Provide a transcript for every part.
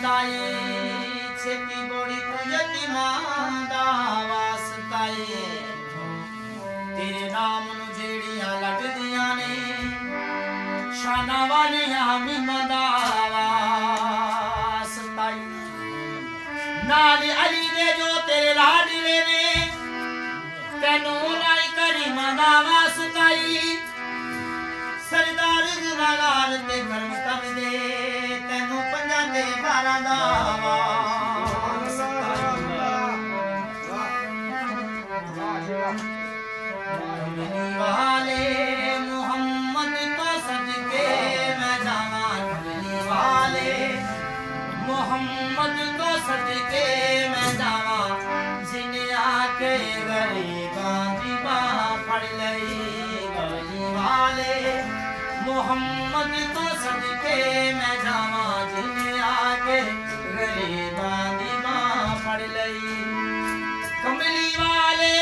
खुदाई छेती बोड़ी तुझे मांदा वास्ताई तेरे नाम नु जेड़ियां लगदियां ने शाना वालियां मिमदा वास्ताई नाल अली दे जो तेरे लाडले ने तेनू लाई करी मंदा वास्ताई सरदार गुनागार ते कर्म कर दे तेनू पंजा ते 12 दा वाले मोहम्मद तो सदके मैं जावा वाले मोहम्मद तो सदके मैं जावा जिन्हें आके गरीबां दी बाह फड़ लई वाले मोहम्मद तो सदके मैं जावा जिन्हें आके गरीबां दी बाह फड़ लई कमली वाले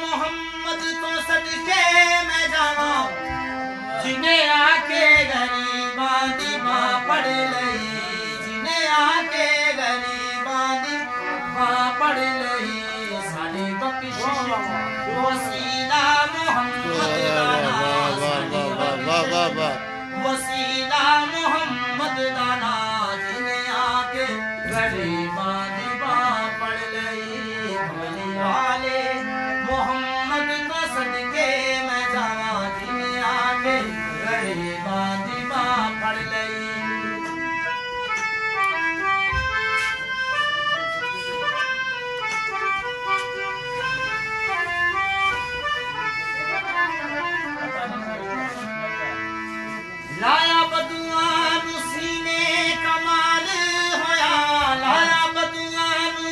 मोहम्मद तो सदके मैं जावा जिन्हें आके गरीबां दी बाह फड़ लई जिन्हें आके गरीबां दी बाह फड़ लई साडी बख्शिश वसीला मोहम्मद वसीला मोहम्मद दाना जिन्हें आके गरीबां दी बाह फड़ लई कमली वाले मोहम्मद तो सदके मैं जावा जिन्हें आके गरीबां दी बाह फड़ लई लाया बदुआं नू सीने कमाल होया लाया बदुआं नू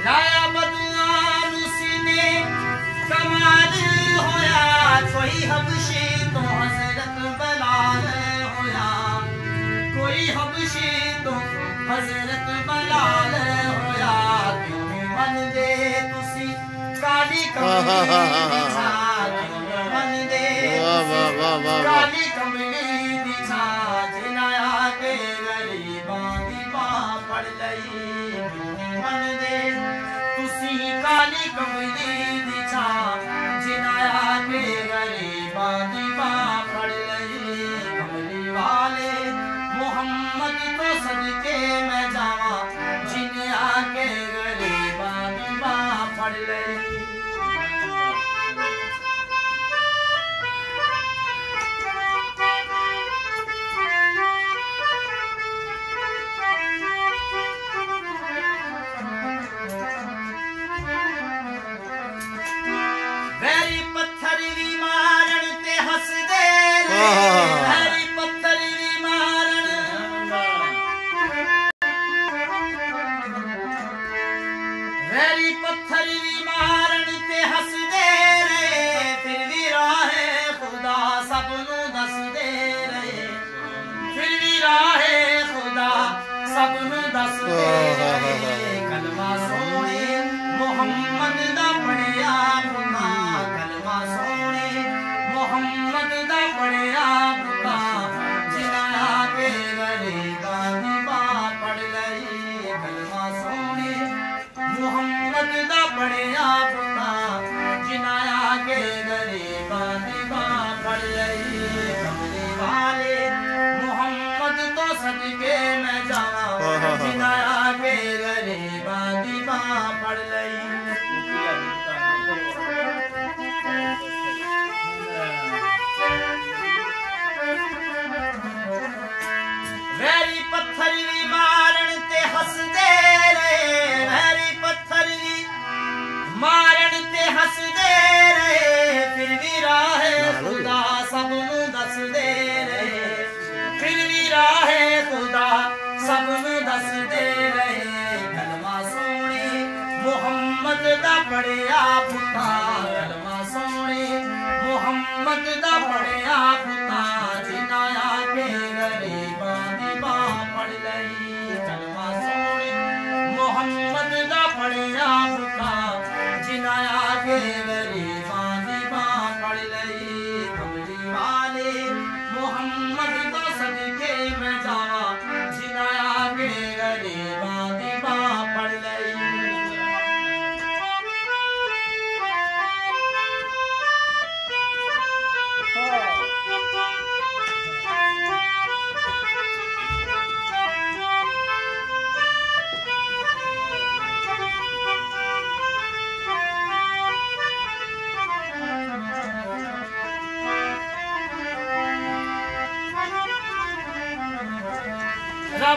लाया बदुआं नू सीने कमाल होया कोई हबशी तो हजरत बलाल होया कोई हबशी तो हजरत बलाल होया क्यों मन दे तुसी काली कमली मन दे काली कमली दी छाज नाया के गरीबां दी बाह फड़ लई मन दे तुसी काली कमली दी छाज नाया के गरीबां दी बाह फड़ लई कमली वाले मोहम्मद तो सदके मैं जावा जिन्हें आके गरीबां दी बाह फड़ लई कलमा सोने मोहम्मद दा पढ़िया बुना कलमा सोने मोहम्मद दा पढ़िया बुना जिन्ना के गरीबां दी बाह फड़ लई कलमा सोने मोहम्मद दा पढ़िया बुना जिन्ना के गरीबां दी बाह फड़ लई कमली वाले मोहम्मद तो सदके मैं जावा जिन्ना के गरीबां दी बाह फड़ लई वैरी पत्थर भी मारन ते हसदे रहे वैरी पत्थर भी मारन ते हसदे रहे फिर भी राह खुदा सबनू दसदे रहे फिर भी राह खुदा सबनू दसदे रहे कलमा सोने मोहम्मद दा पढ़िया पुता कलमा सोने मोहम्मद दा पढ़िया पुता जिन्ना आके गरीबां दी बाह फड़ लई कलमा सोने मोहम्मद दा पढ़िया पुता जिन्ना आके गरीबां दी बाह फड़ लई कमली वाले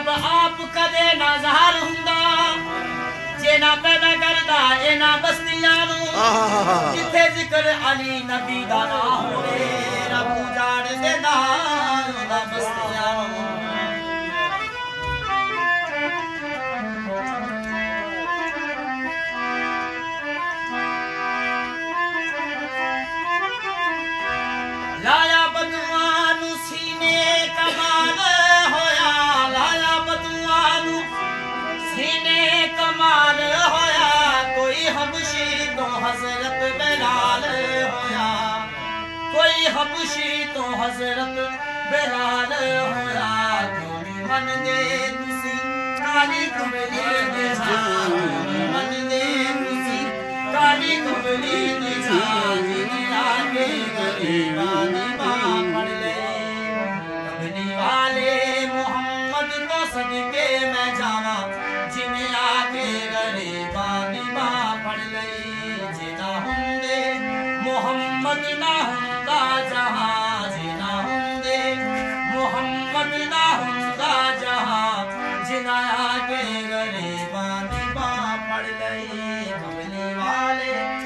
रब आप कदे ना ज़ाहिर हुंदा जेना पैदा करदा इना बस्तियां नू जिथे जिक्र अली नबी दा ना होवे रब उजाड़ देंदा उदा बस्तियां नू लाया बदुआनू सीने कमाल होया लाया बदुआनू सीने कमाल होया कोई हबशी तो हजरत बिलाल होया कोई हबशी तो हजरत बिलाल होया क्यों मन दे तुसी काली कमली दे जान मन दे तुसी काली कमली दे जान आगे गरीबा पढ़ ले कमली वाले मोहम्मद तो सदके मैं जावा जिन्हें आके गरीबा निभा पढ़ ले जिना हुंदे मोहम्मद ना हुंदा जहां जिना हुंदे मोहम्मद ना हुंदा जहां जिना आके गरीबा निभा पढ़ ले कमली वाले